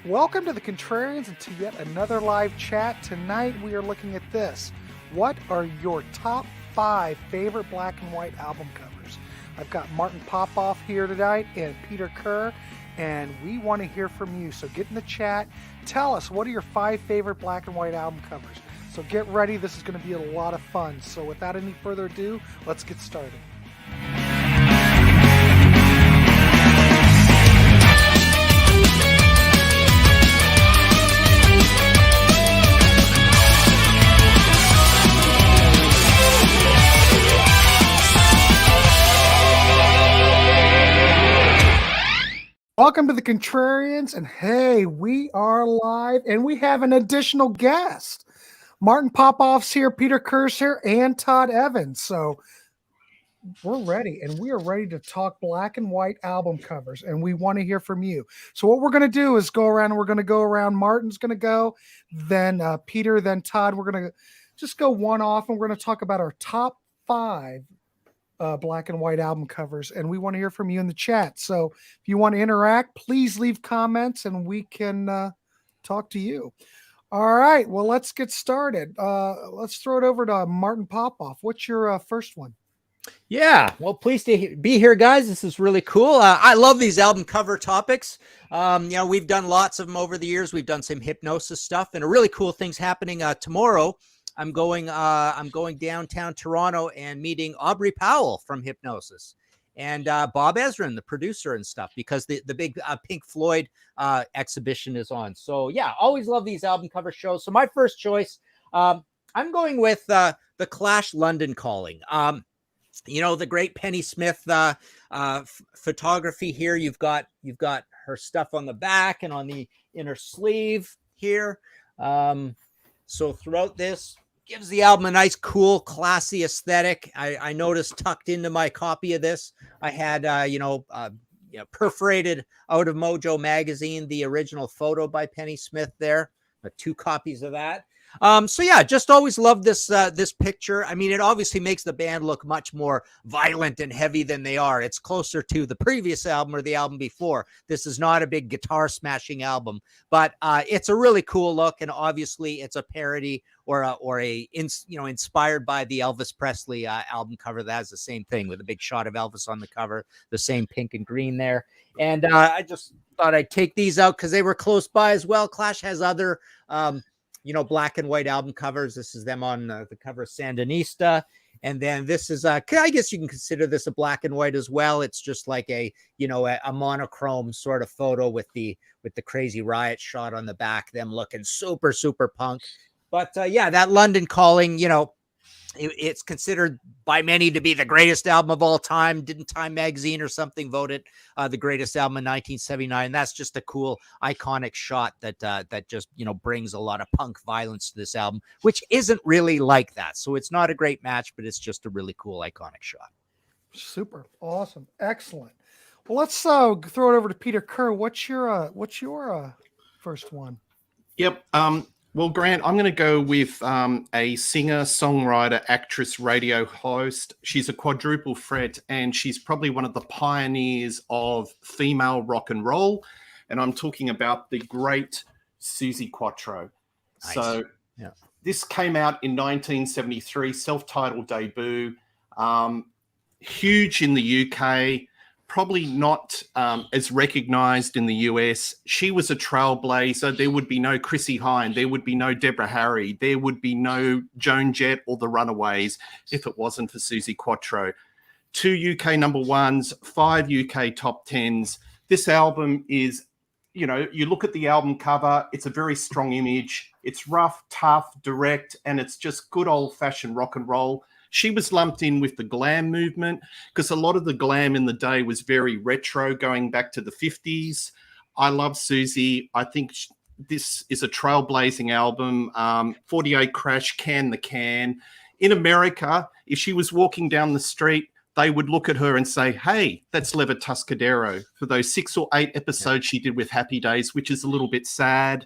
Welcome to the Contrarians and to yet another live chat. Tonight we are looking at this. What are your top 5 favorite black and white album covers? I've got Martin Popoff here tonight and Peter Kerr, and we want to hear from you. So get in the chat. Tell us, what are your 5 favorite black and white album covers? So get ready. This is going to be a lot of fun. So without any further ado, let's get started. Welcome to the Contrarians, and hey, we are live, and we have an additional guest. Martin Popoff's here, Peter Kerr's here, and Todd Evans. So we're ready, and we are ready to talk black and white album covers, and we want to hear from you. So what we're going to do is go around, and we're going to go around. Martin's going to go, then Peter, then Todd. We're going to just go one off, and we're going to talk about our top 5 black and white album covers, and we want to hear from you in the chat. So if you want to interact, please leave comments and we can talk to you. All right, well, let's get started. Let's throw it over to Martin Popoff. What's your first one? Yeah, well, pleased to be here, guys. This is really cool. I love these album cover topics. We've done lots of them over the years. We've done some hypnosis stuff, and a really cool thing's happening tomorrow. I'm going downtown Toronto and meeting Aubrey Powell from Hypnosis and Bob Ezrin, the producer and stuff, because the big Pink Floyd exhibition is on. So yeah, always love these album cover shows. So my first choice, I'm going with the Clash London Calling. The great Penny Smith photography here. You've got her stuff on the back and on the inner sleeve here. So throughout this, gives the album a nice, cool, classy aesthetic. I noticed tucked into my copy of this, I had, perforated out of Mojo magazine, the original photo by Penny Smith there, 2 copies of that. So yeah, just always loved this picture. I mean, it obviously makes the band look much more violent and heavy than they are. It's closer to the previous album or the album before. This is not a big guitar smashing album, but it's a really cool look, and obviously it's a parody or inspired by the Elvis Presley album cover that has the same thing with a big shot of Elvis on the cover, the same pink and green there. And I just thought I'd take these out because they were close by as well. Clash has other black and white album covers. This is them on the cover of Sandinista. And then this is, I guess you can consider this a black and white as well. It's just like a monochrome sort of photo with the Crazy Riot shot on the back, them looking super, super punk. But yeah, that London Calling, it's considered by many to be the greatest album of all time. Didn't Time Magazine or something vote it the greatest album in 1979? That's just a cool, iconic shot that just brings a lot of punk violence to this album, which isn't really like that. So it's not a great match, but it's just a really cool, iconic shot. Super awesome, excellent. Well, let's throw it over to Peter Kerr. What's your first one? Yep. Well, Grant, I'm going to go with a singer, songwriter, actress, radio host. She's a quadruple threat, and she's probably one of the pioneers of female rock and roll. And I'm talking about the great Suzi Quatro. Nice. So yeah. This came out in 1973, self-titled debut, huge in the UK. Probably not as recognized in the US. She was a trailblazer. There would be no Chrissie Hynde. There would be no Deborah Harry. There would be no Joan Jett or the Runaways if it wasn't for Suzi Quatro. 2 UK number ones, 5 UK top 10s. This album is, you look at the album cover, it's a very strong image. It's rough, tough, direct, and it's just good old-fashioned rock and roll. She was lumped in with the glam movement because a lot of the glam in the day was very retro, going back to the 50s. I love Suzi. I think this is a trailblazing album. 48 Crash, Can the Can. In America, if she was walking down the street, they would look at her and say, hey, that's Leva Tuscadero, for those 6 or 8 episodes she did with Happy Days, which is a little bit sad.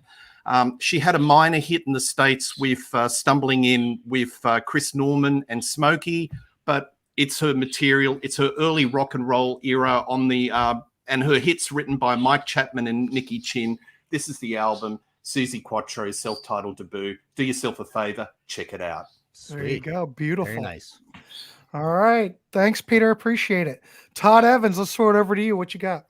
She had a minor hit in the States with Stumbling In with Chris Norman and Smokey, but it's her material. It's her early rock and roll era on the and her hits written by Mike Chapman and Nicky Chin this is the album, Susie Quattro's self-titled debut. Do yourself a favor, check it out. There you go. Beautiful. Very nice. All right. Thanks, Peter. Appreciate it. Todd Evans, let's throw it over to you. What you got?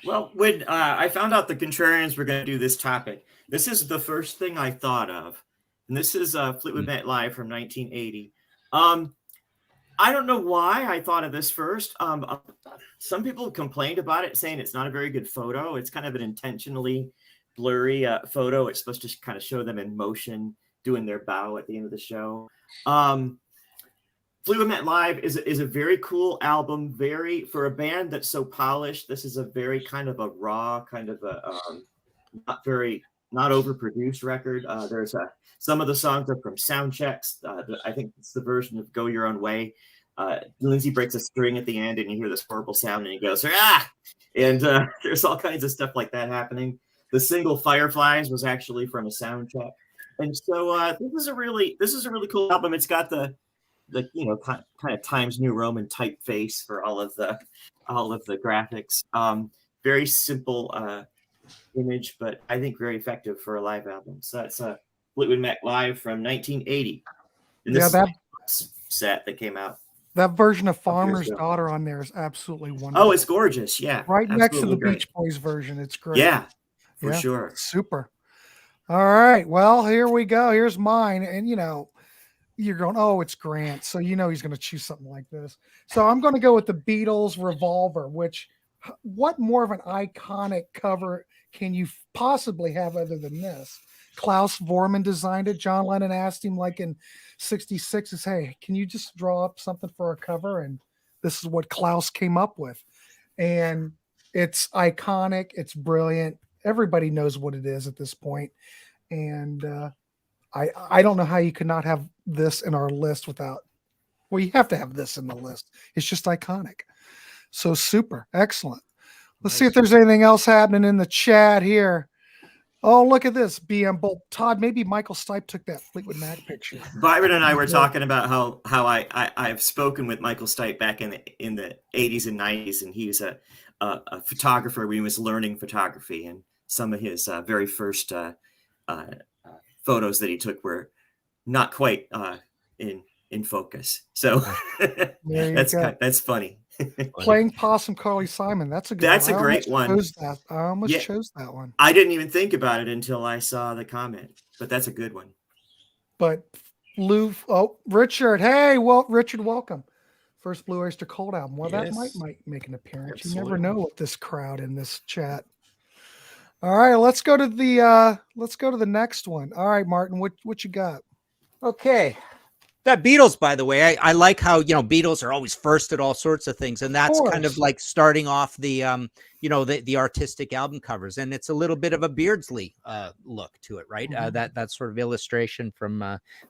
Well, when I found out the Contrarians were going to do this topic, this is the first thing I thought of. And this is Fleetwood Mac Live from 1980. I don't know why I thought of this first. Some people complained about it, saying it's not a very good photo. It's kind of an intentionally blurry photo. It's supposed to kind of show them in motion doing their bow at the end of the show. Fleetwood Mac Live is a very cool album. For a band that's so polished, this is a very kind of a raw, kind of a not overproduced record. Some of the songs are from sound checks. I think it's the version of Go Your Own Way. Lindsay breaks a string at the end and you hear this horrible sound and he goes, ah! And there's all kinds of stuff like that happening. The single Fireflies was actually from a sound check. And so this is a really cool album. It's got the kind of Times New Roman typeface for all of the graphics. Very simple image, but I think very effective for a live album. So that's Fleetwood Mac Live from 1980. And this is that set that came out. That version of Farmer's Daughter on there is absolutely wonderful. Oh, it's gorgeous. Yeah. Right next to the Beach Boys version. It's great. Yeah, for sure. Super. All right. Well, here we go. Here's mine. And, you're going, oh, it's Grant. So, he's going to choose something like this. So I'm going to go with the Beatles Revolver, which what more of an iconic cover can you possibly have other than this? Klaus Vormann designed it. John Lennon asked him like in 66 hey, can you just draw up something for a cover? And this is what Klaus came up with. And it's iconic. It's brilliant. Everybody knows what it is at this point. And I don't know how you could not have this in our list without, well, you have to have this in the list. It's just iconic. So super. Excellent. Let's see if there's anything else happening in the chat here. Oh, look at this. BM Bolt. Todd, maybe Michael Stipe took that Fleetwood Mac picture. Byron and I were talking about how I've spoken with Michael Stipe back in the 80s and 90s, and he was a photographer when he was learning photography, and some of his very first photos that he took were not quite in focus. So that's funny. Playing Possum, Carly Simon. That's a great one. I almost chose that one. I didn't even think about it until I saw the comment, but that's a good one. But Richard. Hey, Richard, welcome. First Blue Oyster Cult album. Well, that might make an appearance. Absolutely. You never know with this crowd in this chat. All right, let's go to the next one. All right, Martin, what you got? Okay. That Beatles, by the way, I like how, Beatles are always first at all sorts of things. And that's kind of like starting off the, the artistic album covers. And it's a little bit of a Beardsley look to it, right? Mm-hmm. That sort of illustration from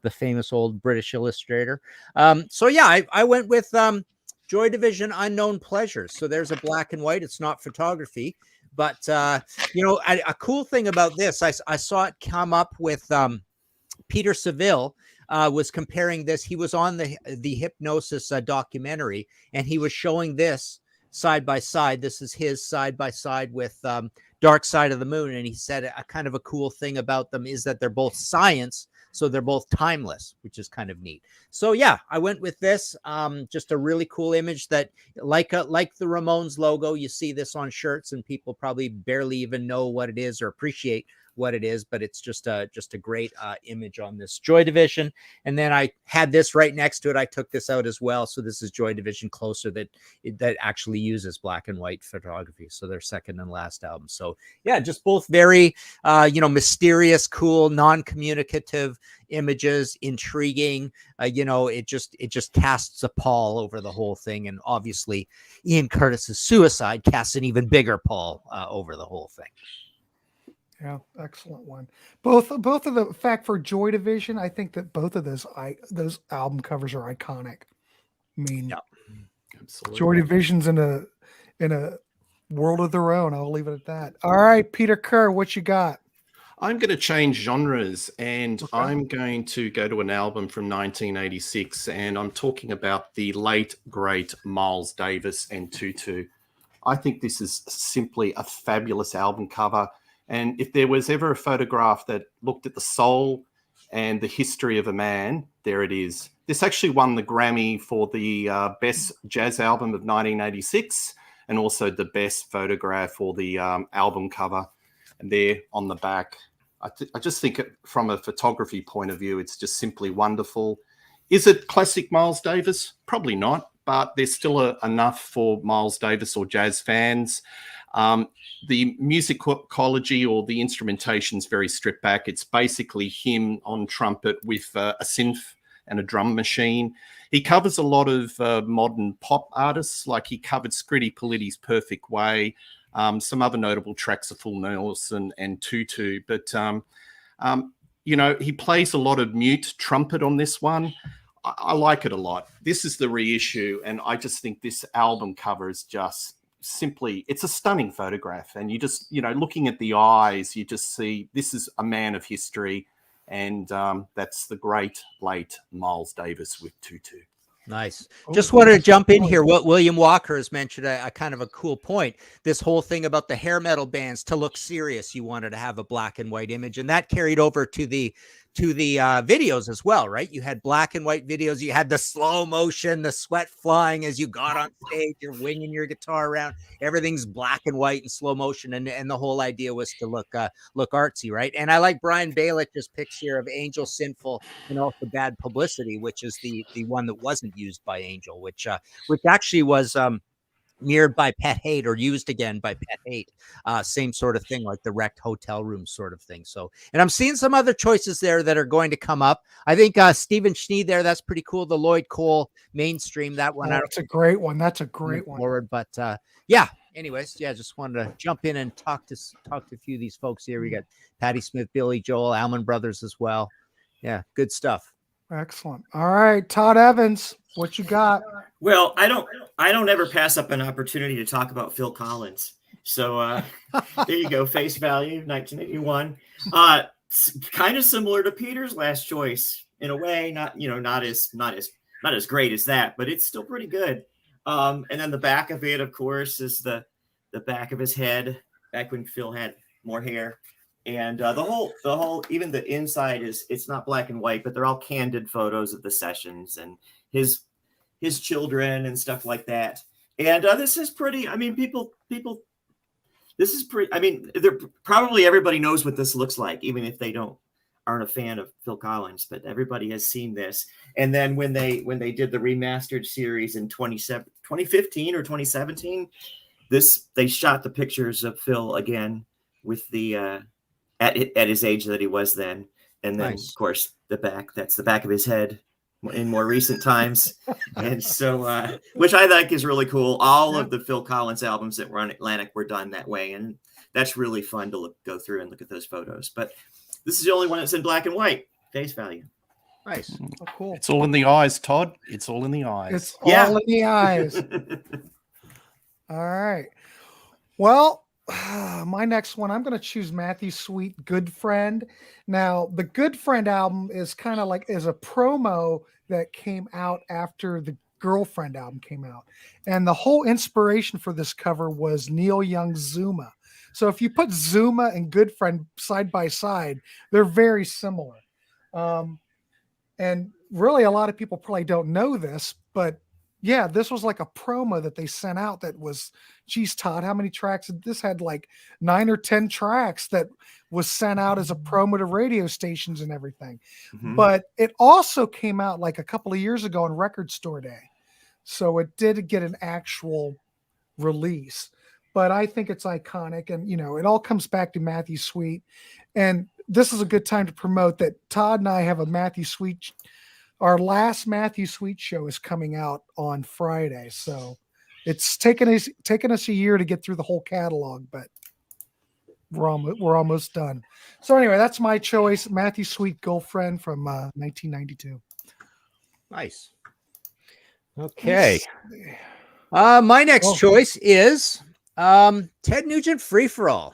the famous old British illustrator. I went with Joy Division, Unknown Pleasures. So there's a black and white. It's not photography. But, a cool thing about this, I saw it come up with Peter Saville. Was comparing this. He was on the Hypnosis documentary, and he was showing this side by side. This is his side by side with Dark Side of the Moon, and he said a kind of a cool thing about them is that they're both science, so they're both timeless, which is kind of neat. So yeah, I went with this. Just a really cool image that, like the Ramones logo, you see this on shirts, and people probably barely even know what it is or appreciate what it is, but it's just a great image on this Joy Division. And then I had this right next to it. I took this out as well. So this is Joy Division Closer that actually uses black and white photography. So their second and last album. So yeah, just both very, mysterious, cool, non-communicative images, intriguing. It just casts a pall over the whole thing. And obviously Ian Curtis's suicide casts an even bigger pall over the whole thing. Yeah, excellent one. Both of the fact for Joy Division, I think that both of those album covers are iconic. I mean, absolutely. Joy Division's in a world of their own. I'll leave it at that. All right, Peter Kerr, what you got? I'm going to change genres, and I'm going to go to an album from 1986, and I'm talking about the late, great Miles Davis and Tutu. I think this is simply a fabulous album cover. And if there was ever a photograph that looked at the soul and the history of a man, there it is. This actually won the Grammy for the best jazz album of 1986 and also the best photograph for the album cover. And there on the back, I just think from a photography point of view, it's just simply wonderful. Is it classic Miles Davis? Probably not, but there's still enough for Miles Davis or jazz fans. The musicology or the instrumentation is very stripped back. It's basically him on trumpet with a synth and a drum machine. He covers a lot of modern pop artists, like he covered Scritti Politi's Perfect Way. Some other notable tracks are Full Nelson and Tutu. But, you know, he plays a lot of mute trumpet on this one. I like it a lot. This is the reissue, and I just think this album cover is just simply, it's a stunning photograph. And you just, you know, looking at the eyes, you just see this is a man of history. And that's the great late Miles Davis with Tutu. Nice. Just wanted to jump in here. What William Walker has mentioned, a kind of a cool point. This whole thing about the hair metal bands, to look serious, you wanted to have a black and white image, and that carried over to the videos as well, right? You had black and white videos. You had the slow motion, the sweat flying as you got on stage. You're winging your guitar around. Everything's black and white and slow motion, and the whole idea was to look artsy, right? And I like Brian Balich's picture of Angel Sinful and also Bad Publicity, which is the one that wasn't used by Angel, which actually was mirrored by Pet Hate, or used again by Pet Hate. Same sort of thing, like the wrecked hotel room sort of thing. So, and I'm seeing some other choices there that are going to come up. I think Stephen Schnee there, that's pretty cool. The Lloyd Cole mainstream, that one. That's a great one. That's a great one. Forward, but yeah. Anyways, yeah, just wanted to jump in and talk to a few of these folks here. We got Patti Smith, Billy Joel, Allman Brothers as well. Yeah, good stuff. Excellent. All right, Todd Evans, what you got? Well, I don't ever pass up an opportunity to talk about Phil Collins. So there you go, face value, 1981. Kind of similar to Peter's last choice in a way, not as great as that, but it's still pretty good. And then the back of it, of course, is the back of his head, back when Phil had more hair. And the whole, even the inside it's not black and white, but they're all candid photos of the sessions and his children and stuff like that. And this is pretty, I mean, this is pretty, I mean, probably everybody knows what this looks like, even if they aren't a fan of Phil Collins, but everybody has seen this. And then when they did the remastered series in 2015 or 2017, they shot the pictures of Phil again with the, at his age that he was then. And then nice. Of course that's the back of his head in more recent times. And so, which I think is really cool. All of the Phil Collins albums that were on Atlantic were done that way. And that's really fun to go through and look at those photos. But this is the only one that's in black and white, face value. Nice. Oh, cool. It's all in the eyes, Todd. It's all in the eyes. It's all in the eyes. All right. Well, my next one, I'm going to choose Matthew Sweet, Good Friend. Now, the Good Friend album is kind of like is a promo that came out after the Girlfriend album came out. And the whole inspiration for this cover was Neil Young's Zuma. So if you put Zuma and Good Friend side by side, they're very similar. And really, a lot of people probably don't know this, but yeah, this was like a promo that they sent out that was, geez, Todd, how many tracks? This had like 9 or 10 tracks that was sent out as a promo to radio stations and everything. Mm-hmm. But it also came out like a couple of years ago on Record Store Day. So it did get an actual release. But I think it's iconic. And, you know, it all comes back to Matthew Sweet. And this is a good time to promote that Todd and I have a Matthew Sweet. Our last Matthew Sweet show is coming out on Friday. So it's taken us a year to get through the whole catalog, but we're almost done. So anyway, that's my choice. Matthew Sweet, Girlfriend from 1992. Nice. Okay. My next choice is Ted Nugent Free For All.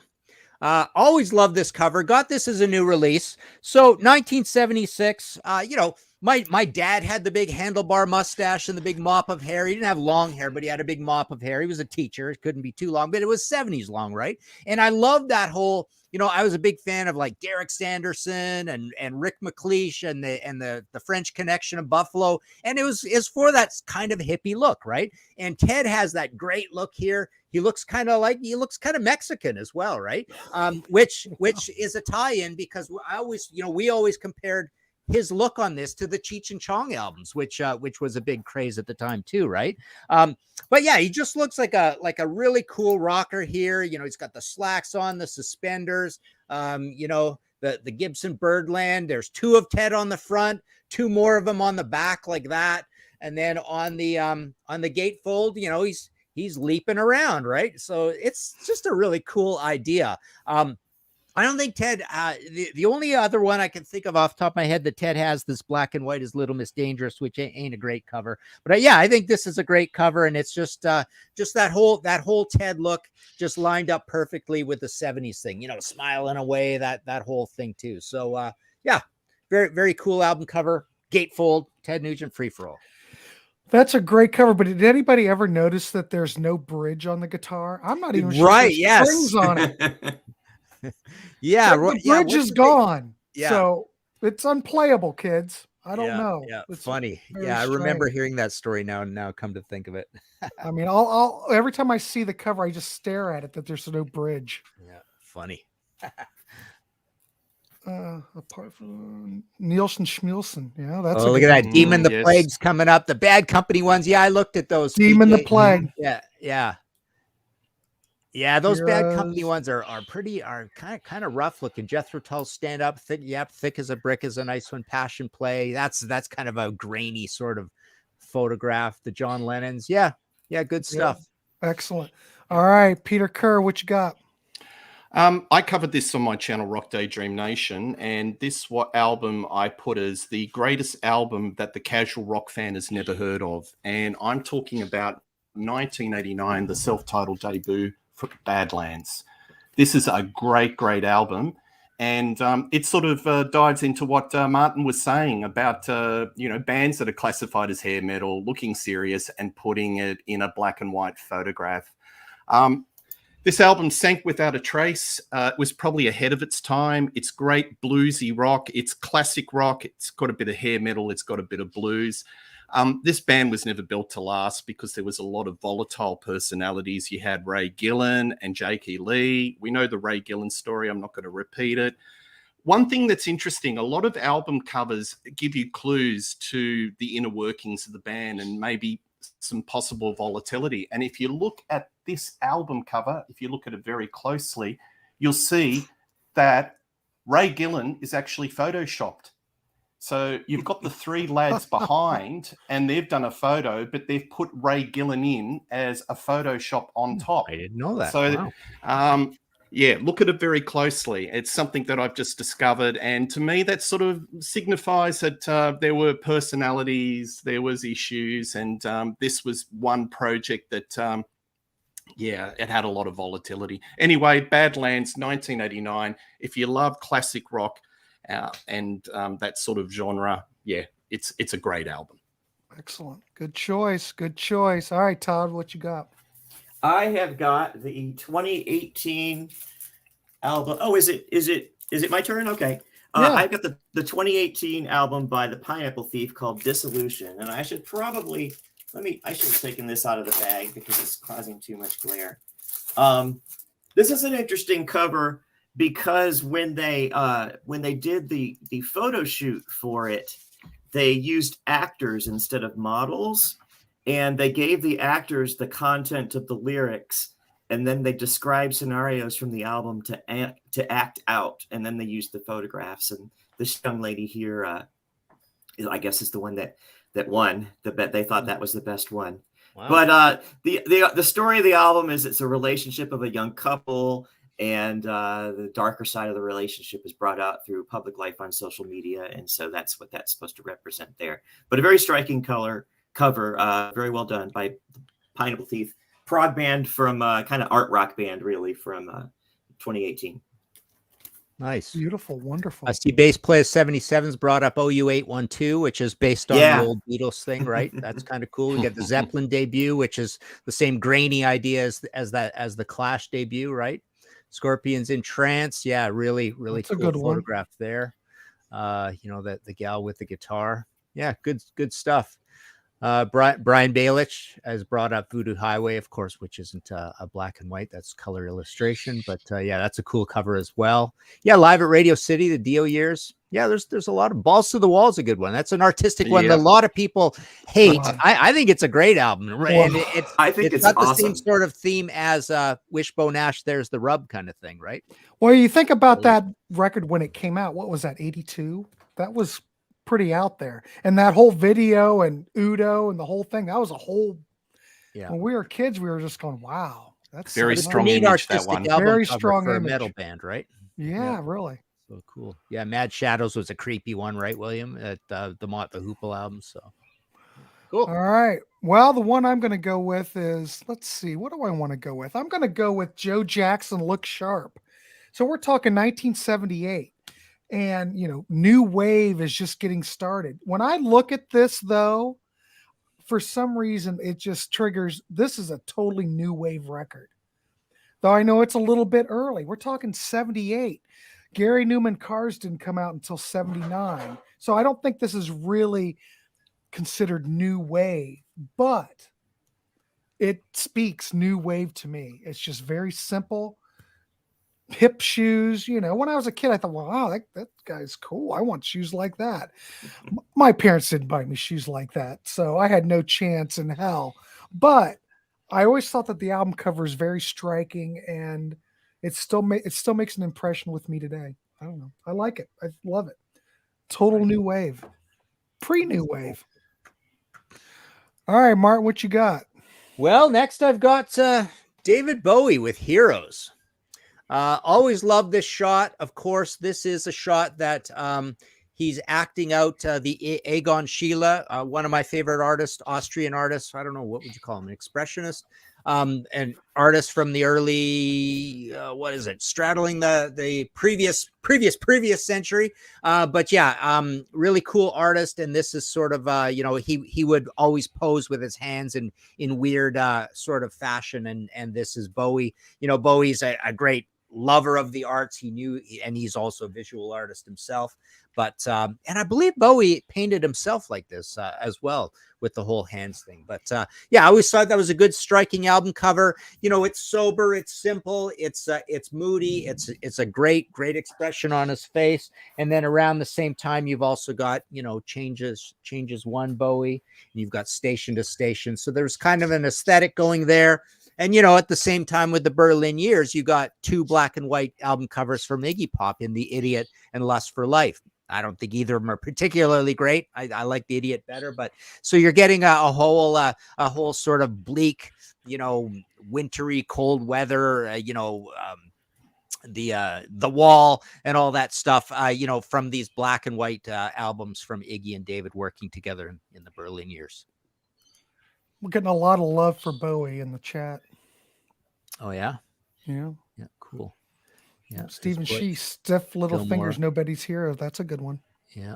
Always loved this cover. Got this as a new release. So 1976, you know, My dad had the big handlebar mustache and the big mop of hair. He didn't have long hair, but he had a big mop of hair. He was a teacher. It couldn't be too long, but it was 70s long, right? And I loved that whole, I was a big fan of like Derek Sanderson and Rick McLeish and the French Connection of Buffalo. And it's for that kind of hippie look, right? And Ted has that great look here. He looks kind of Mexican as well, right? Which is a tie-in because we always compared his look on this to the Cheech and Chong albums, which was a big craze at the time too, right? But yeah, he just looks like a really cool rocker here. He's got the slacks on, the suspenders, the Gibson Birdland. There's 2 of Ted on the front, 2 more of them on the back like that, and then on the gatefold, he's leaping around, right? So it's just a really cool idea. I don't think Ted, the only other one I can think of off the top of my head that Ted has this black and white is Little Miss Dangerous, which ain't a great cover. But I think this is a great cover, and it's just that whole Ted look just lined up perfectly with the 70s thing, smiling away, that whole thing too. So very, very cool album cover, gatefold, Ted Nugent, Free For All. That's a great cover, but did anybody ever notice that there's no bridge on the guitar? I'm not even sure right, there's strings on it. Yeah, the bridge is gone. Yeah. So it's unplayable, kids. I don't know. Yeah, it's funny. very I remember strange. hearing that story now come to think of it. I mean, I'll every time I see the cover, I just stare at it that there's no bridge. Yeah, funny. Apart from Nielsen Schmielsen. Yeah, that's look at that. Demon the Plague's coming up. The Bad Company ones. Yeah, I looked at those. Demon the Plague. Yeah, those Bad Company ones are kind of rough looking. Jethro Tull Stand Up, thick as a brick is a nice one. Passion Play, that's kind of a grainy sort of photograph. The John Lennons, good stuff. Yeah. Excellent. All right, Peter Kerr, what you got? I covered this on my channel, Rock Daydream Nation, and this album I put as the greatest album that the casual rock fan has never heard of, and I'm talking about 1989, the self-titled debut for Badlands. This is a great album, and it sort of dives into what Martin was saying about bands that are classified as hair metal, looking serious, and putting it in a black and white photograph. This album sank without a trace. It was probably ahead of its time. It's great bluesy rock. It's classic rock. It's got a bit of hair metal. It's got a bit of blues. This band was never built to last because there was a lot of volatile personalities. You had Ray Gillen and J.K. Lee. We know the Ray Gillen story. I'm not going to repeat it. One thing that's interesting, a lot of album covers give you clues to the inner workings of the band and maybe some possible volatility. And if you look at this album cover, if you look at it very closely, you'll see that Ray Gillen is actually photoshopped. So you've got the 3 lads behind and they've done a photo, but they've put Ray Gillen in as a Photoshop on top. I didn't know that. So, wow. Look at it very closely. It's something that I've just discovered. And to me, that sort of signifies that there were personalities, there was issues, and this was one project that, it had a lot of volatility. Anyway, Badlands, 1989. If you love classic rock, and that sort of genre, it's a great album. Excellent. Good choice. All right, Todd, what you got? I have got the 2018 album. Oh, is it my turn? Okay. I've got the 2018 album by the Pineapple Thief called Dissolution, and I should probably I should have taken this out of the bag because it's causing too much glare. This is an interesting cover because when they did the photo shoot for it, they used actors instead of models, and they gave the actors the content of the lyrics, and then they described scenarios from the album to act out, and then they used the photographs. And this young lady here, I guess, is the one that won the bet. They thought that was the best one. Wow. But the story of the album is it's a relationship of a young couple, and the darker side of the relationship is brought out through public life on social media, and so that's what that's supposed to represent there. But a very striking cover, very well done by Pineapple Thief, prog band from kind of art rock band, really, from 2018. Nice. Beautiful, wonderful. I see Bass Player 77's brought up OU812, which is based on the old Beatles thing, right? That's kind of cool. We got the Zeppelin debut, which is the same grainy idea as the Clash debut, right? Scorpions in Trance. Yeah, really That's cool a good one. photograph there. The gal with the guitar. Yeah, good stuff. Brian Balich has brought up Voodoo Highway, of course, which isn't a black and white. That's color illustration. But yeah, that's a cool cover as well. Yeah, Live at Radio City, the Dio years. Yeah, there's a lot of Balls to the Wall is a good one. That's an artistic one that a lot of people hate. I think it's a great album. And it's not awesome. the same sort of theme as Wishbone Ash, There's the Rub kind of thing, right? Well, you think about that record when it came out. What was that, 82? That was pretty out there. And that whole video and Udo and the whole thing, that was a whole... Yeah. When we were kids, we were just going, wow. That's very strong image, that one. Very strong for image. A metal band, right? Yeah, really. So cool. Yeah, Mad Shadows was a creepy one, right, William? At the Mott the Hoople album. So cool. All right. Well, the one I'm going to go with is, let's see, what do I want to go with? I'm going to go with Joe Jackson, Look Sharp. So we're talking 1978. And, new wave is just getting started. When I look at this, though, for some reason, it just triggers, this is a totally new wave record. Though I know it's a little bit early. We're talking 78. Gary Newman Cars didn't come out until 79. So I don't think this is really considered new wave, but it speaks new wave to me. It's just very simple. Hip shoes, when I was a kid, I thought, wow, that guy's cool. I want shoes like that. My parents didn't buy me shoes like that, so I had no chance in hell. But I always thought that the album cover is very striking, and it still makes an impression with me today. I don't know. I like it. I love it. Total new wave. Pre-new wave. All right, Martin, what you got? Well, next I've got David Bowie with Heroes. Always loved this shot. Of course, this is a shot that he's acting out the Egon Schiele, one of my favorite artists, Austrian artists. I don't know, what would you call him? An expressionist? An artist from the early, straddling the previous century. But yeah, really cool artist. And this is sort of, he would always pose with his hands in weird sort of fashion. And this is Bowie. Bowie's a great lover of the arts. He knew, and he's also a visual artist himself. But and I believe Bowie painted himself like this as well, with the whole hands thing. But yeah, I always thought that was a good, striking album cover. It's sober, it's simple, it's moody, it's a great expression on his face. And then around the same time, you've also got changes one Bowie, and you've got Station to Station. So there's kind of an aesthetic going there. And, at the same time with the Berlin years, you got two black and white album covers from Iggy Pop in The Idiot and Lust for Life. I don't think either of them are particularly great. I like The Idiot better, but so you're getting a whole sort of bleak, wintry, cold weather, the Wall and all that stuff, from these black and white albums from Iggy and David working together in the Berlin years. We're getting a lot of love for Bowie in the chat. Oh, yeah? Yeah. Yeah, cool. Yeah. Stephen Shee, Stiff Little Gilmore. Fingers, Nobody's Hero. That's a good one. Yeah.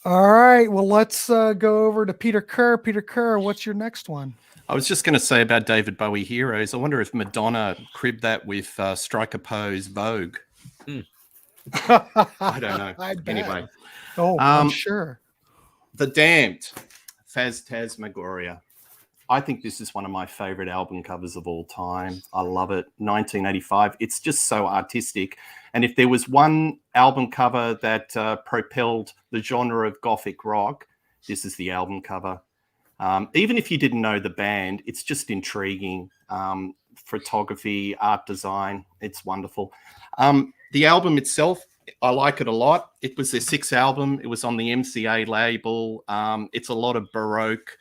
All right. Well, let's go over to Peter Kerr. Peter Kerr, what's your next one? I was just going to say about David Bowie Heroes. I wonder if Madonna cribbed that with Striker Pose Vogue. I don't know. Anyway. Oh, I'm sure. The Damned, Phantasmagoria. I think this is one of my favorite album covers of all time. I love it. 1985. It's just so artistic. And if there was one album cover that propelled the genre of gothic rock, this is the album cover. Even if you didn't know the band, it's just intriguing. Photography, art design, it's wonderful. The album itself, I like it a lot. It was their sixth album. It was on the MCA label. It's a lot of Baroque,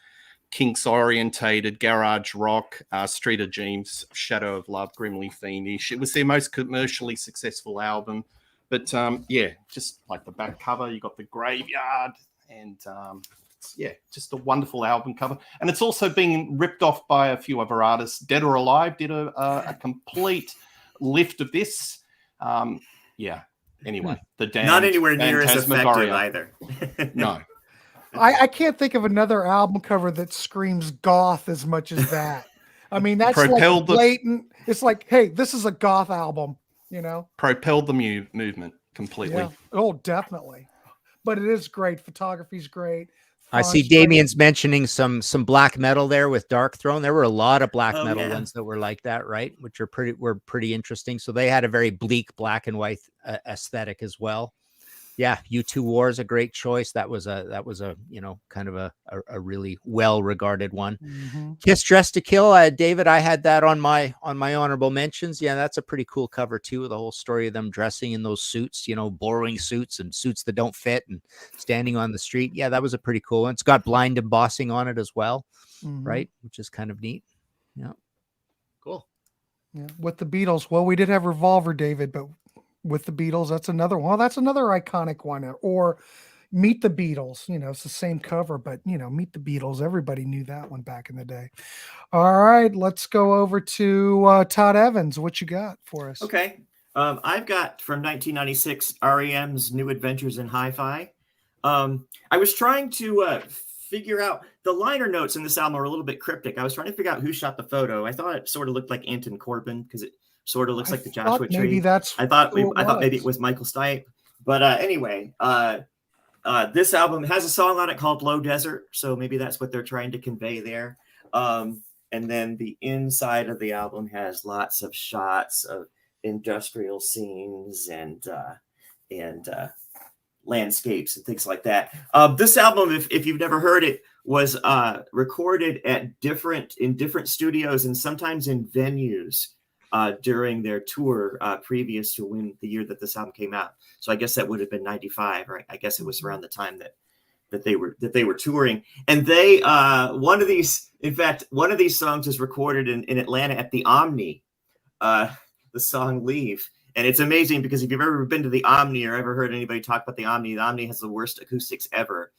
Kinks-orientated, garage rock, Street of Dreams, Shadow of Love, Grimly Fiendish. It was their most commercially successful album. But yeah, just like the back cover, you got the graveyard, and yeah, just a wonderful album cover. And it's also being ripped off by a few other artists. Dead or Alive did a complete lift of this. Yeah. Anyway, the damned Not anywhere near as effective Phantasmagoria. either. No. I can't think of another album cover that screams goth as much as that. I mean, that's like Propelled the- blatant. It's like, hey, this is a goth album, you know? Propelled the movement completely. Yeah. Oh, definitely. But it is great. Photography's great. I see Font's great. Damien's mentioning some black metal there with Dark Throne. There were a lot of black Oh, metal yeah. ones that were like that, right? Which are pretty interesting. So they had a very bleak black and white aesthetic as well. Yeah, U2 War is a great choice. That was a you know, kind of a really well regarded one. Mhm. Kiss Dress to Kill, David. I had that on my honorable mentions. Yeah, that's a pretty cool cover too. The whole story of them dressing in those suits, you know, borrowing suits and suits that don't fit and standing on the street. Yeah, that was a pretty cool one. It's got blind embossing on it as well, Mhm. right? Which is kind of neat. Yeah, cool. Yeah. With the Beatles, well, we did have Revolver, David, but with the Beatles, that's another one. Well, that's another iconic one. Or Meet the Beatles. You know, it's the same cover, but you know, Meet the Beatles. Everybody knew that one back in the day. All right, let's go over to Todd Evans. What you got for us? Okay. I've got from 1996 REM's New Adventures in Hi-Fi. I was trying to figure out the liner notes in this album are a little bit cryptic. I was trying to figure out who shot the photo. I thought it sort of looked like Anton Corbin because it sort of looks like the Joshua Tree. Maybe that's. I thought maybe it was Michael Stipe. But anyway, this album has a song on it called Low Desert, so maybe that's what they're trying to convey there. And then the inside of the album has lots of shots of industrial scenes and landscapes and things like that. This album, if you've never heard it, was recorded in different studios and sometimes in venues during their tour previous to the year that this album came out. So I guess that would have been 95, right? I guess it was around the time that they were touring. And they one of these songs is recorded in Atlanta at the Omni. The song Leave. And it's amazing because if you've ever been to the Omni or ever heard anybody talk about the Omni has the worst acoustics ever.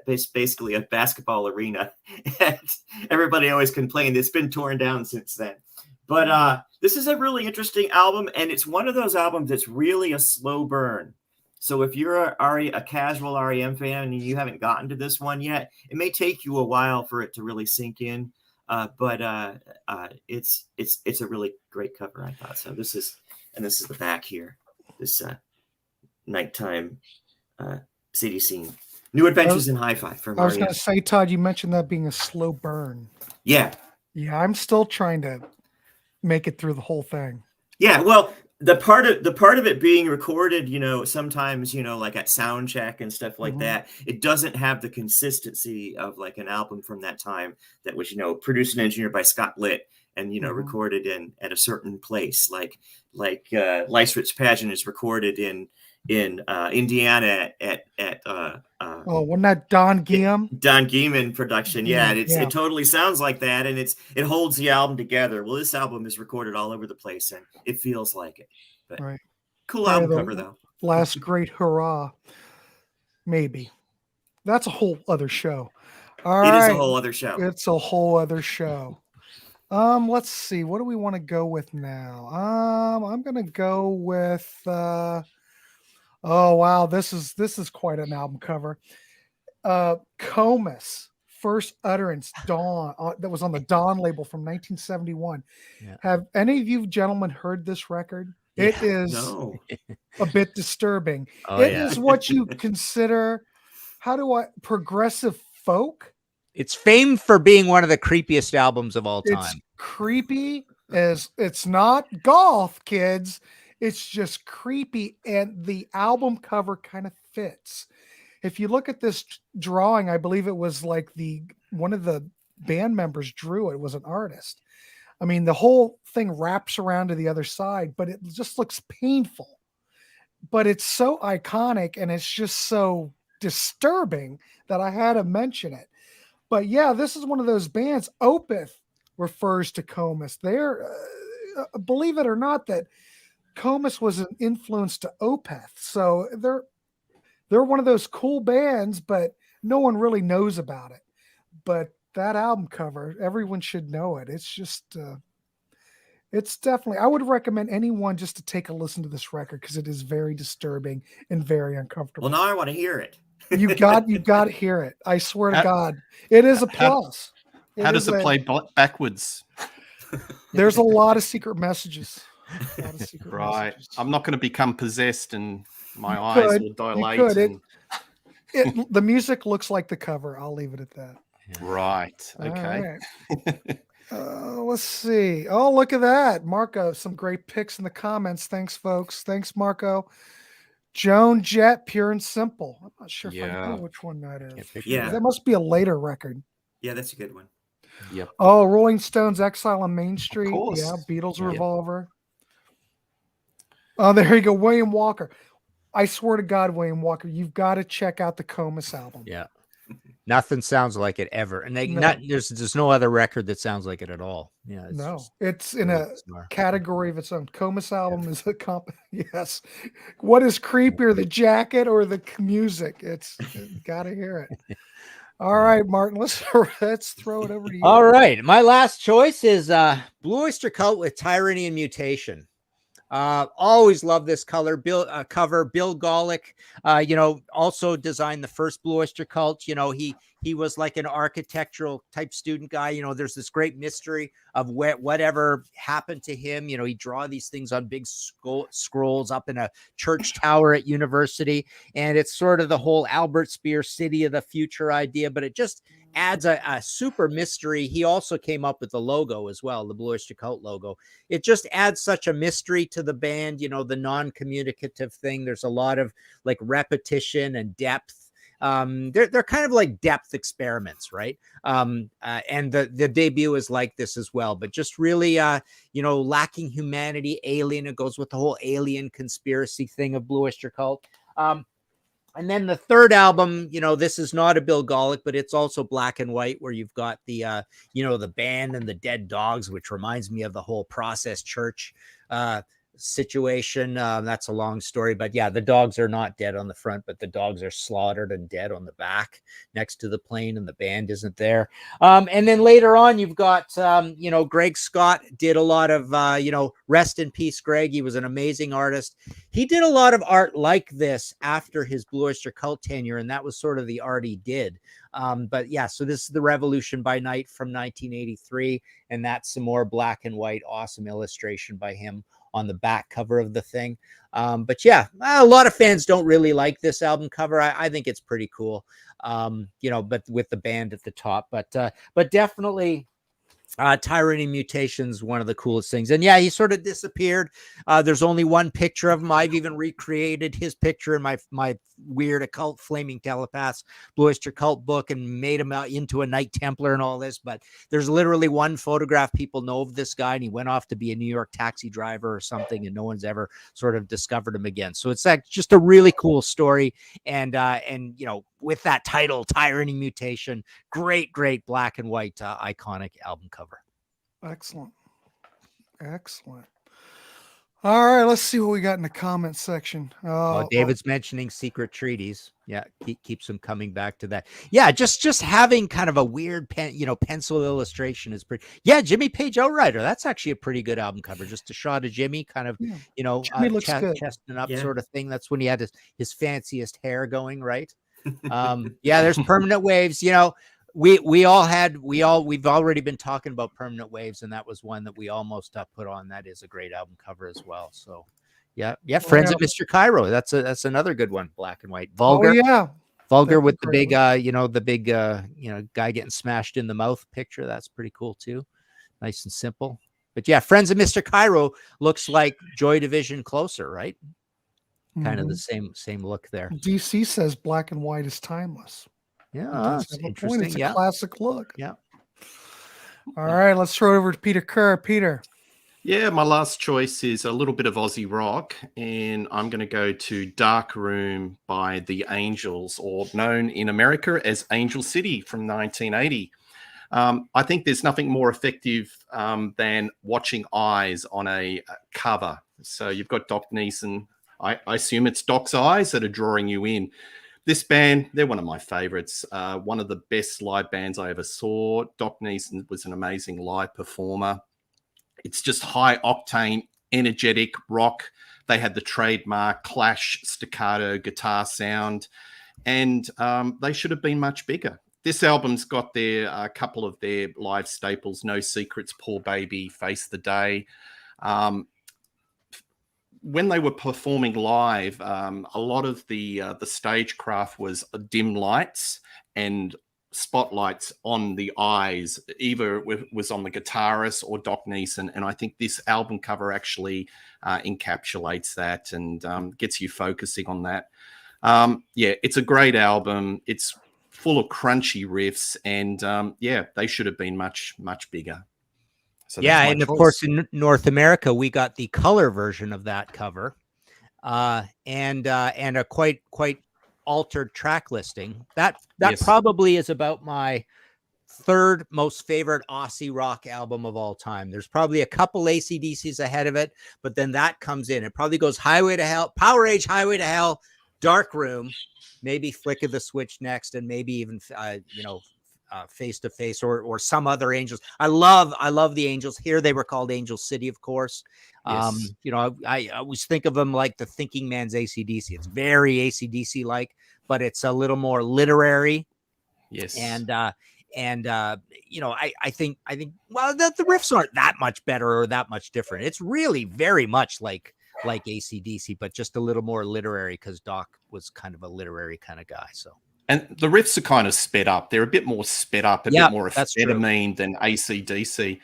It's basically a basketball arena. And everybody always complained. It's been torn down since then. But this is a really interesting album, and it's one of those albums that's really a slow burn. So if you're a casual REM fan and you haven't gotten to this one yet, it may take you a while for it to really sink in. But it's a really great cover, I thought. So this is the back here. This nighttime city scene. New Adventures in Hi-Fi from I was REM. going to say, Todd, you mentioned that being a slow burn. Yeah. Yeah, I'm still trying to make it through the whole thing. Yeah, well, the part of it being recorded, you know, sometimes, you know, like at sound check and stuff like that, it doesn't have the consistency of like an album from that time that was, you know, produced and engineered by Scott Litt and, you know, recorded at a certain place, like Lysert's Pageant is recorded in Indiana at wasn't that Don Guillaume? Don Guillaume production. Yeah, and it totally sounds like that, and it holds the album together. Well, this album is recorded all over the place, and it feels like it. But Right. Cool album cover though. Last Great Hurrah. Maybe. That's a whole other show. All right. It is a whole other show. It's a whole other show. Let's see. What do we want to go with now? I'm gonna go with oh wow, this is quite an album cover. Comus, First Utterance, Dawn, that was on the Dawn label from 1971. Yeah. Have any of you gentlemen heard this record? It is a bit disturbing. It is what you consider, progressive folk? It's famed for being one of the creepiest albums of all time. It's creepy as it's not goth, kids. It's just creepy, and the album cover kind of fits. If you look at this drawing, I believe it was like one of the band members drew it. It was an artist. I mean, the whole thing wraps around to the other side, but it just looks painful. But it's so iconic, and it's just so disturbing that I had to mention it. But yeah, this is one of those bands. Opeth refers to Comus. They're, believe it or not, that Comus was an influence to Opeth. So they're one of those cool bands, but no one really knows about it. But that album cover, everyone should know it. It's just It's definitely, I would recommend anyone just to take a listen to this record because it is very disturbing and very uncomfortable. Well, now I want to hear it. you got to hear it. I swear to God, it is a plus. How does it play backwards? There's a lot of secret messages. Right. Messages. I'm not going to become possessed and my eyes will dilate. The music looks like the cover. I'll leave it at that. Right. Okay. Right. Let's see. Oh, look at that. Marco, some great picks in the comments. Thanks, folks. Thanks, Marco. Joan Jett, Pure and Simple. I'm not sure if I know which one that is. Yeah. That must be a later record. Yeah, that's a good one. Yep. Oh, Rolling Stones, Exile on Main Street. Yeah, Beatles, Yep. Revolver. Oh, there you go. William Walker. I swear to God, William Walker, you've got to check out the Comus album. Yeah. Nothing sounds like it ever. And there's no other record that sounds like it at all. Yeah. It's in a category of its own. Comus album is a yes. What is creepier, the jacket or the music? It's gotta hear it. All right, Martin, let's throw it over to you. All right. My last choice is Blue Oyster Cult with Tyranny and Mutation. Always love this cover. Bill Golick, also designed the first Blue Oyster Cult. He was like an architectural type student guy. There's this great mystery of whatever happened to him. He draw these things on big scrolls up in a church tower at university. And it's sort of the whole Albert Speer city of the future idea, but it just adds a super mystery. He also came up with the logo as well, the Blue Oyster Cult logo. It just adds such a mystery to the band, the non-communicative thing. There's a lot of like repetition and depth. They're kind of like depth experiments, right? And the debut is like this as well, but just really, lacking humanity, alien. It goes with the whole alien conspiracy thing of Blue Oyster Cult. And then the third album, this is not a Bill Golick, but it's also black and white, where you've got the, the band and the dead dogs, which reminds me of the whole Process Church situation. That's a long story, but yeah, the dogs are not dead on the front, but the dogs are slaughtered and dead on the back next to the plane, and the band isn't there. And then later on, you've got, Greg Scott did a lot of, rest in peace, Greg. He was an amazing artist. He did a lot of art like this after his Blue Oyster Cult tenure, and that was sort of the art he did. But yeah, so this is The Revolution by Night from 1983, and that's some more black and white, awesome illustration by him on the back cover of the thing. But yeah, a lot of fans don't really like this album cover. I think it's pretty cool, but with the band at the top, but definitely Tyranny Mutation's one of the coolest things. And yeah, he sort of disappeared. There's only one picture of him. I've even recreated his picture in my weird occult flaming telepaths Blue Oyster Cult book and made him out into a Knight Templar and all this. But there's literally one photograph people know of this guy, and he went off to be a New York taxi driver or something, and no one's ever sort of discovered him again. So it's like just a really cool story. And with that title, Tyranny Mutation, great black and white iconic album cover. Excellent. All right, let's see what we got in the comment section. David's mentioning Secret Treaties. Yeah, keeps him coming back to that. Yeah, just having kind of a weird pencil illustration is pretty. Yeah, Jimmy Page Outrider. That's actually a pretty good album cover. Just a shot of Jimmy, kind of Jimmy looks good. Chesting up sort of thing. That's when he had his fanciest hair going, right? There's Permanent Waves. We've already been talking about Permanent Waves, and that was one that we almost put on. That is a great album cover as well. So yeah. Friends of Mr. Cairo. That's another good one. Black and white. Vulgar. Oh, yeah. Vulgar with the big, guy getting smashed in the mouth picture. That's pretty cool too. Nice and simple. But yeah, Friends of Mr. Cairo looks like Joy Division closer, right? Kind of the same look there. DC says black and white is timeless. Yeah, that's interesting. It's a classic look. Yeah. All right, let's throw it over to Peter Kerr. Peter. Yeah, my last choice is a little bit of Aussie rock, and I'm going to go to Dark Room by The Angels, or known in America as Angel City from 1980. I think there's nothing more effective than watching eyes on a cover. So you've got Doc Neeson. I assume it's Doc's eyes that are drawing you in. This band, they're one of my favorites. One of the best live bands I ever saw. Doc Neeson was an amazing live performer. It's just high octane, energetic rock. They had the trademark clash staccato guitar sound, and they should have been much bigger. This album's got their couple of their live staples: No Secrets, Poor Baby, Face the Day. When they were performing live, a lot of the stagecraft was dim lights and spotlights on the eyes. Either it was on the guitarist or Doc Neeson, and I think this album cover actually encapsulates that and gets you focusing on that. Yeah, it's a great album. It's full of crunchy riffs, and yeah, they should have been much bigger. So yeah, and of course in North America we got the color version of that cover, and a quite altered track listing. That yes. Probably is about my third most favorite Aussie rock album of all time. There's probably a couple AC/DCs ahead of it, but then that comes in. It probably goes Highway to Hell, Power Age, Highway to Hell, Dark Room, maybe Flick of the Switch next, and maybe even Face to Face or some other Angels. I love the Angels. Here they were called Angel City, of course. Yes. I always think of them like the thinking man's AC/DC. It's very AC/DC like, but it's a little more literary. Yes. And I think well, the riffs aren't that much better or that much different. It's really very much like AC/DC, but just a little more literary because Doc was kind of a literary kind of guy. So. And the riffs are kind of sped up. They're a bit more sped up, a bit more amphetamine than AC/DC.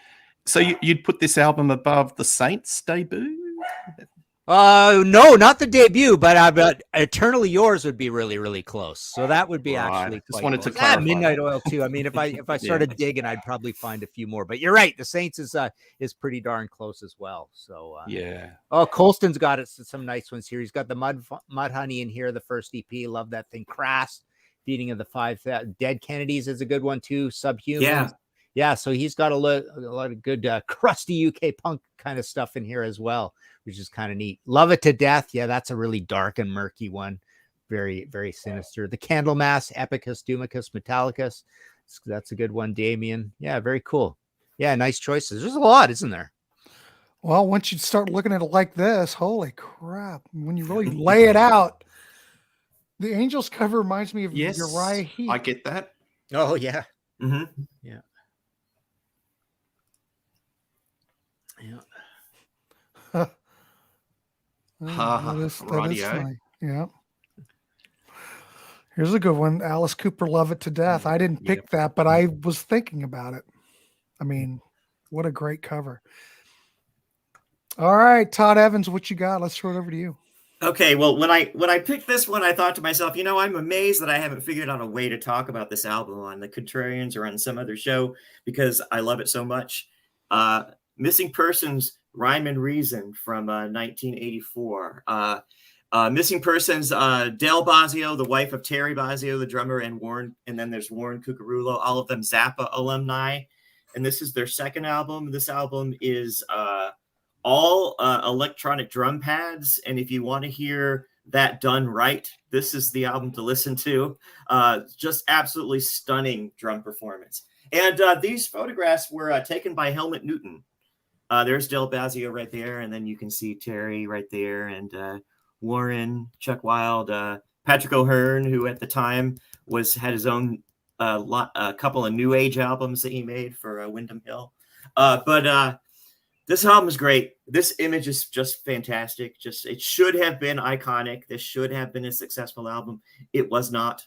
So you'd put this album above the Saints' debut? No, not the debut, but Eternally Yours would be really, really close. So that would be actually just wanted close. to clarify. Midnight Oil too. I mean, if I started digging, I'd probably find a few more. But you're right, the Saints is pretty darn close as well. So yeah. Oh, Colston's got some nice ones here. He's got the Mudhoney in here, the first EP. Love that thing. Crass. Feeding of the Five Dead Kennedys is a good one too. Subhuman. Yeah. So he's got a lot of good crusty UK punk kind of stuff in here as well, which is kind of neat. Love It to Death. Yeah, that's a really dark and murky one. Very, very sinister. The Candlemass, Epicus, Doomicus, Metallicus. That's a good one. Damien. Yeah, very cool. Yeah, nice choices. There's a lot, isn't there? Well, once you start looking at it like this, holy crap. When you really lay it out, the Angels cover reminds me of Uriah Heep. I get that. Oh, yeah. Mm-hmm. Yeah. Yeah. That is funny. Yeah. Here's a good one. Alice Cooper, Love It to Death. I didn't pick that, but I was thinking about it. I mean, what a great cover. All right, Todd Evans, what you got? Let's throw it over to you. Okay, well, when I picked this one, I thought to myself, I'm amazed that I haven't figured out a way to talk about this album on the Contrarians or on some other show because I love it so much. Missing Persons, Rhyme and Reason from 1984. Missing Persons, Dale Bozzio, the wife of Terry Bozzio, the drummer, and then there's Warren Cucurullo, all of them Zappa alumni. And this is their second album. This album is all electronic drum pads, and if you want to hear that done right, this is the album to listen to. Just absolutely stunning drum performance. And these photographs were taken by Helmut Newton. There's Del Bozzio right there, and then you can see Terry right there, and Warren, Chuck Wilde, Patrick O'Hearn, who at the time had his own a couple of new age albums that he made for Windham Hill. But this album is great. This image is just fantastic. It should have been iconic. This should have been a successful album. It was not.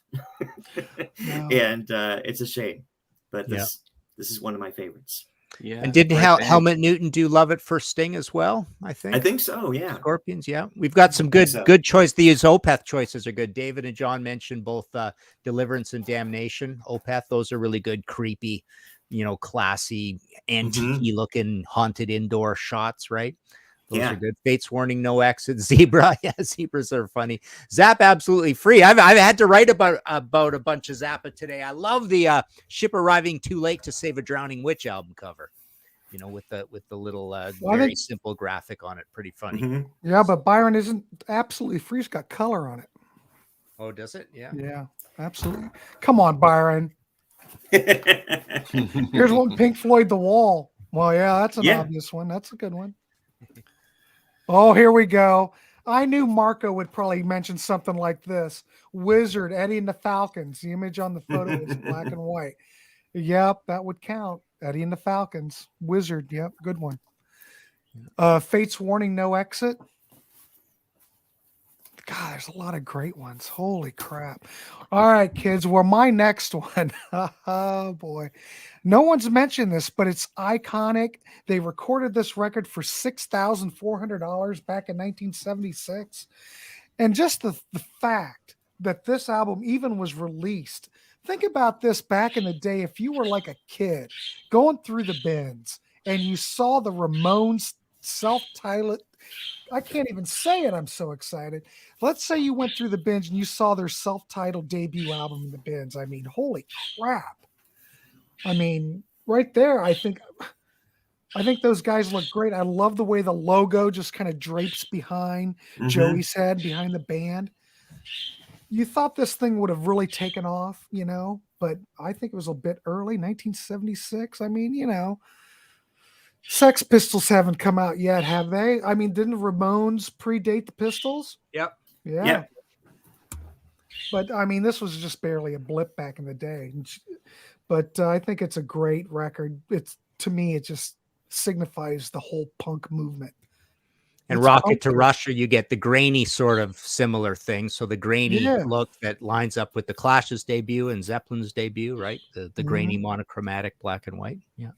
No. And it's a shame. But this is one of my favorites. Yeah. And didn't Helmut Newton do Love It for Sting as well? I think so. Yeah. Scorpions. Yeah. We've got some good choice. These Opeth choices are good. David and John mentioned both Deliverance and Damnation. Opeth, those are really good, creepy, classy, antique looking haunted indoor shots, right? Those are good. Fates Warning, No Exit, Zebra. Yeah, zebras are funny. Zap Absolutely Free. I've had to write about a bunch of Zappa today. I love the Ship Arriving Too Late to Save a Drowning Witch album cover. With the little very simple graphic on it. Pretty funny. Mm-hmm. Yeah, but Byron isn't Absolutely Free. It's got color on it. Oh, does it? Yeah. Yeah, absolutely. Come on, Byron. Here's one, Pink Floyd, The Wall. Well, yeah, that's an Yeah. obvious one. That's a good one. Oh, here we go. I knew Marco would probably mention something like this. Wizard, Eddie and the Falcons. The image on the photo is black and white. Yep, that would count. Eddie and the Falcons. Wizard, yep, good one. Fate's Warning, No Exit. God, there's a lot of great ones. Holy crap. All right, kids. Well, my next one. Oh, boy. No one's mentioned this, but it's iconic. They recorded this record for $6,400 back in 1976. And just the fact that this album even was released. Think about this back in the day. If you were like a kid going through the bins and you saw the Ramones self-titled, I can't even say it. I'm so excited. Let's say you went through the bins and you saw their self-titled debut album in the bins. I mean, holy crap. I mean, right there, I think those guys look great. I love the way the logo just kind of drapes behind Joey's head, behind the band. You thought this thing would have really taken off, you know, but I think it was a bit early, 1976. I mean, you know, Sex Pistols haven't come out yet, have they? I mean, didn't Ramones predate the Pistols? Yep. Yeah. Yep. But I mean, this was just barely a blip back in the day. But I think it's a great record. It's, to me, it just signifies the whole punk movement. And It's Rocket funky. to Russia, you get the grainy sort of similar thing. So the grainy look that lines up with the Clash's debut and Zeppelin's debut, right? The grainy monochromatic black and white. Yeah.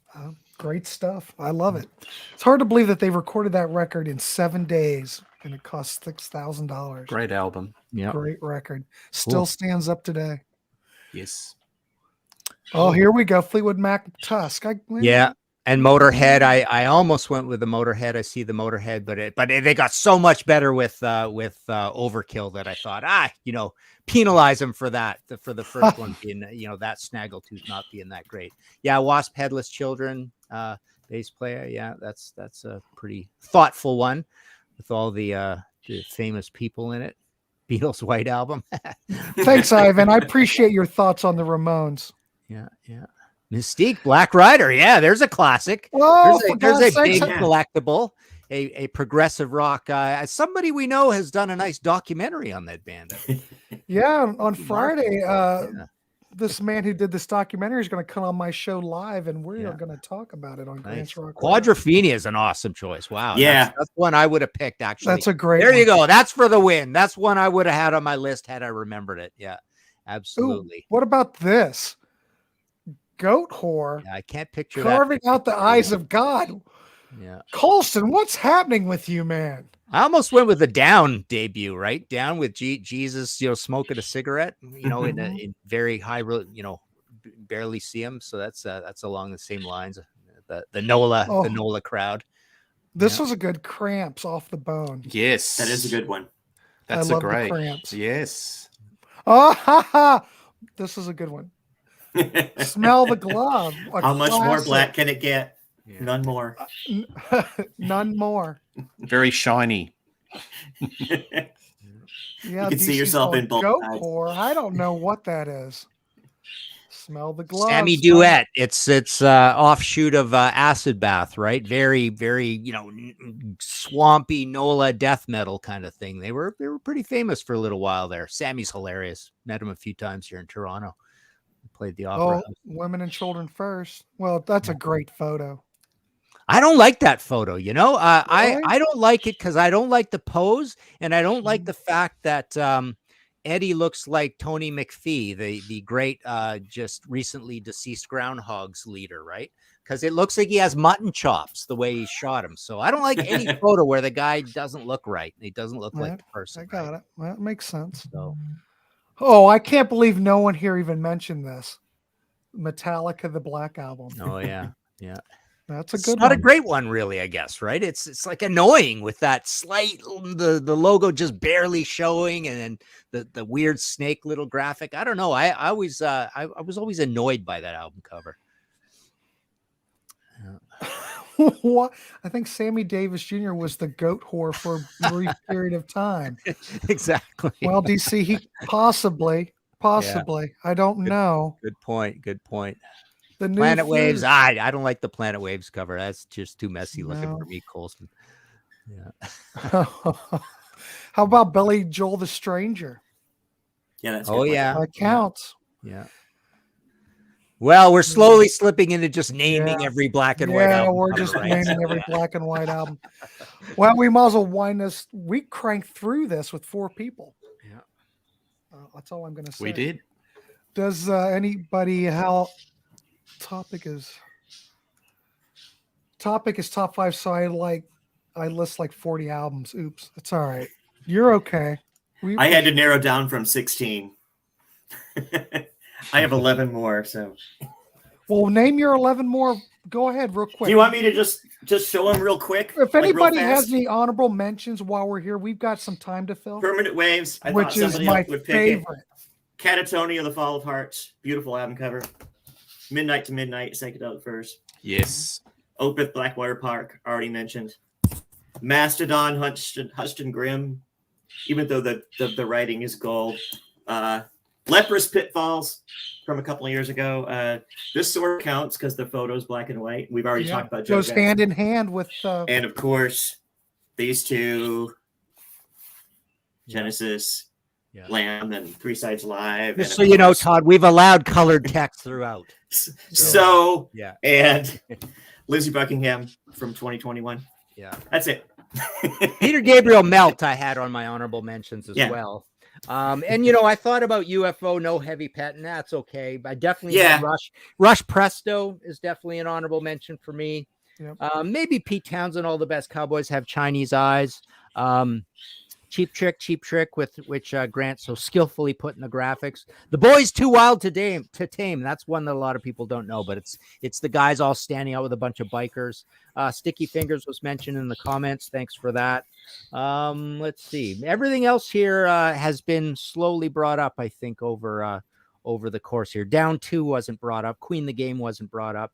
Great stuff. I love it. It's hard to believe that they recorded that record in 7 days and it cost $6,000. Great album. Yeah. Great record. Still stands up today. Yes. Oh, here we go. Fleetwood Mac Tusk. Yeah. And Motorhead, I almost went with the Motorhead. I see the Motorhead, but they got so much better with Overkill that I thought, you know, penalize them for that, for the first one being, you know, that Snaggletooth not being that great. Yeah, Wasp Headless Children, bass player. Yeah, that's a pretty thoughtful one with all the famous people in it. Beatles White Album. Thanks, Ivan. I appreciate your thoughts on the Ramones. Yeah, yeah. Mystique, Black Rider. Yeah, there's a classic. Oh, there's a big collectible, a progressive rock. Somebody we know has done a nice documentary on that band. Yeah, on Friday, this man who did this documentary is going to come on my show live, and we're going to talk about it on Grants Rock. Quadrophenia is an awesome choice. Wow. Yeah. That's one I would have picked, actually. That's a great There one. you go. That's for the win. That's one I would have had on my list had I remembered it. Yeah, absolutely. Ooh, what about this? Goat whore. Yeah, I can't picture carving that. out the eyes of God. Yeah. Colston, what's happening with you, man? I almost went with the Down debut, right? Down with Jesus, you know, smoking a cigarette, you know, in very high, you know, barely see him. So that's along the same lines. The NOLA crowd. This was a good Cramps Off the Bone. Yes. That is a good one. That's I a love the great. Cramps. Yes. Oh, ha, ha. This is a good one. Smell the Glove. How much more classic. black can it get? Yeah. None more. None more. Very shiny. Yeah, You can see DC's yourself going, in both Goat sides. whore. I don't know what that is. Smell the Glove. Sammy Duet. It's offshoot of Acid Bath, right? Very, very, you know, swampy NOLA death metal kind of thing. They were pretty famous for a little while there. Sammy's hilarious. Met him a few times here in Toronto. Played the opera. Oh, Women and Children First. Well, that's a great photo. I don't like that photo, you know. Really? I don't like it because I don't like the pose, and I don't like the fact that Eddie looks like Tony McPhee, the great just recently deceased Groundhogs leader, right? Because it looks like he has mutton chops the way he shot him. So I don't like any photo where the guy doesn't look right. He doesn't look like the person. I got it. Well, that makes sense. So. Oh, I can't believe no one here even mentioned this. Metallica, the Black Album. Oh yeah, yeah. That's a It's good not one. a great one, really, I guess, right? It's like annoying with that slight the logo just barely showing, and then the weird snake little graphic. I don't know. I was always annoyed by that album cover. What? I think Sammy Davis Jr. was the goat whore for a brief period of time. Exactly. Well, DC, he possibly. I don't know. Good point. Good point. The new Planet Waves. Phillips. I don't like the Planet Waves cover. That's just too messy looking No. for me, Colson. Yeah. How about Billy Joel the Stranger? Yeah, that's Oh, good. yeah. That counts. Yeah. Well, we're slowly slipping into just naming Yeah. every black and white Yeah, album. we're cover, just right? naming every black and white album. Well, we might as well wind this. We cranked through this with 4 people. Yeah. That's all I'm going to say. We did. Does anybody topic is top 5? So I list like 40 albums. Oops, it's all right. You're okay. I had to narrow down from 16. I have 11 more. So, well, name your 11 more. Go ahead, real quick. do you want me to just show them real quick? If like, real anybody fast? has any honorable mentions while we're here, we've got some time to fill. Permanent Waves, I which thought is somebody my else would pick favorite. it. Catatonia, The Fall of Hearts, beautiful album cover. Midnight to Midnight, Psychedelic Verse. Yes. Opeth, Blackwater Park, already mentioned. Mastodon, Huston Grimm, even though the writing is gold. Leprous Pitfalls from a couple of years ago. This sort of counts because the photo's black and white. We've already talked about Joe goes Jackson. hand in hand with And of course, these two, Genesis, Lamb, and Three Sides Live. Just so you know, Todd, we've allowed colored text throughout. So, yeah. And Lizzie Buckingham from 2021. Yeah. That's it. Peter Gabriel Melt I had on my honorable mentions as well. And I thought about UFO, No Heavy Pet, and that's okay. I definitely had Rush Presto is definitely an honorable mention for me. Yep. Maybe Pete Townsend, All the Best Cowboys Have Chinese Eyes. Cheap Trick, with which Grant so skillfully put in the graphics. The Boys Too Wild to Tame. That's one that a lot of people don't know, but it's the guys all standing out with a bunch of bikers. Sticky Fingers was mentioned in the comments. Thanks for that. Let's see. Everything else here has been slowly brought up, I think, over the course here. Down 2 wasn't brought up. Queen the Game wasn't brought up.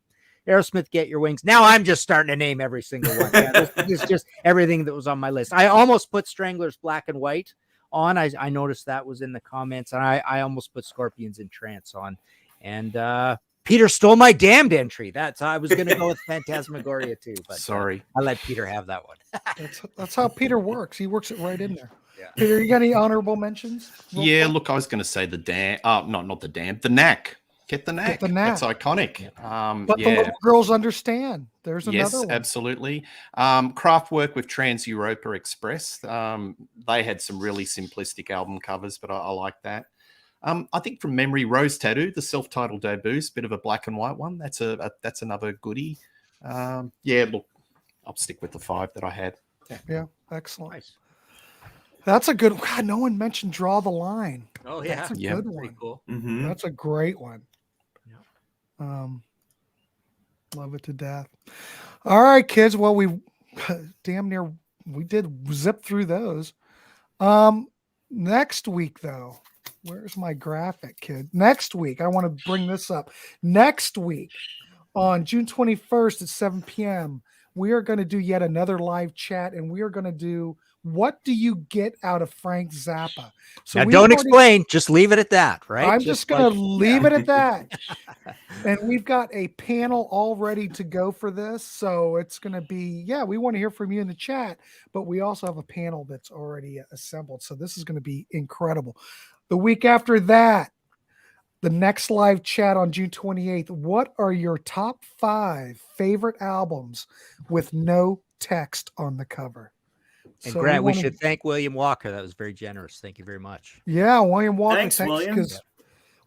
Aerosmith, Get Your Wings. Now I'm just starting to name every single one. Yeah, this is just everything that was on my list. I almost put Stranglers Black and White on. I noticed that was in the comments, and I almost put Scorpions in Trance on. And Peter stole my damned entry. I was going to go with Phantasmagoria too, but sorry, I let Peter have that one. That's how Peter works. He works it right in there. Yeah. Peter, you got any honorable mentions? Yeah, look, I was going to say the Dam. Not the Dam. The Knack. Get the Knack. That's iconic. But the little girls understand. There's another one. Yes, absolutely. Kraftwerk with Trans Europa Express. They had some really simplistic album covers, but I like that. I think from memory, Rose Tattoo, the self-titled debuts, bit of a black and white one. That's another goodie. Look, I'll stick with the 5 that I had. Yeah, excellent. Nice. That's a good. God, no one mentioned Draw the Line. Oh yeah, that's a good one. Pretty cool. Mm-hmm. That's a great one. Yeah. Love it to death. All right, kids. Well, we did zip through those. Next week, though, where's my graphic, kid? Next week, I want to bring this up. Next week, on June 21st at 7 p.m., we are going to do yet another live chat, and we are going to do what do you get out of Frank Zappa? So now, don't explain. Just leave it at that, right? I'm just going to leave it at that. And we've got a panel all ready to go for this. So it's going to be, we want to hear from you in the chat, but we also have a panel that's already assembled. So this is going to be incredible. The week after that, the next live chat on June 28th, what are your top 5 favorite albums with no text on the cover? And Grant, we should thank William Walker. That was very generous. Thank you very much. Yeah, William Walker. Thanks William. Because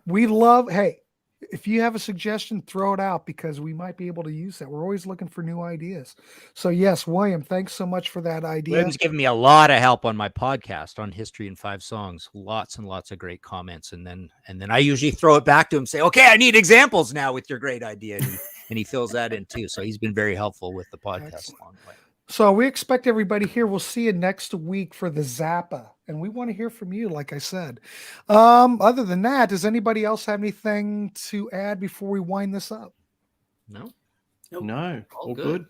we love, if you have a suggestion, throw it out because we might be able to use that. We're always looking for new ideas. So yes, William, thanks so much for that idea. William's given me a lot of help on my podcast on History in 5 Songs. Lots and lots of great comments. And then I usually throw it back to him, say, okay, I need examples now with your great idea. And he fills that in too. So he's been very helpful with the podcast. So we expect everybody here. We'll see you next week for the Zappa. And we want to hear from you, like I said. Other than that, does anybody else have anything to add before we wind this up? No. No. All good.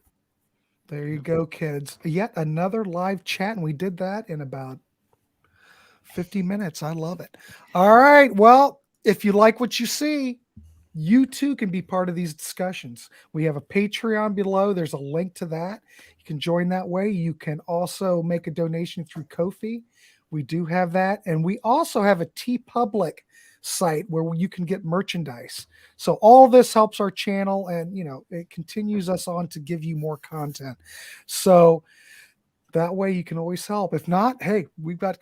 There you go, kids. Yet another live chat. And we did that in about 50 minutes. I love it. All right. Well, if you like what you see, you too can be part of these discussions. We have a Patreon below. There's a link to that. You can join that way. You can also make a donation through Ko-fi. We do have that. And we also have a TeePublic site where you can get merchandise. So all this helps our channel, and it continues us on to give you more content. So that way you can always help. If not, hey, we've got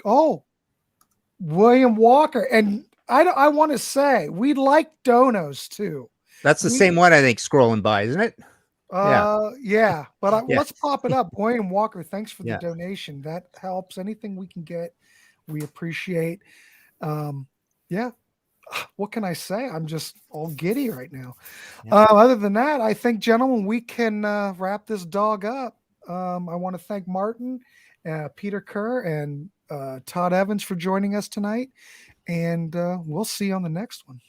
William Walker. And I want to say we like donos too. That's the same one, I think, scrolling by, isn't it? Yeah. But let's pop it up. William Walker, thanks for the Yeah. donation. That helps. Anything we can get, we appreciate. Yeah. What can I say? I'm just all giddy right now. Yeah. Other than that, I think, gentlemen, we can wrap this dog up. I want to thank Martin, Peter Kerr, and Todd Evans for joining us tonight. And we'll see you on the next one.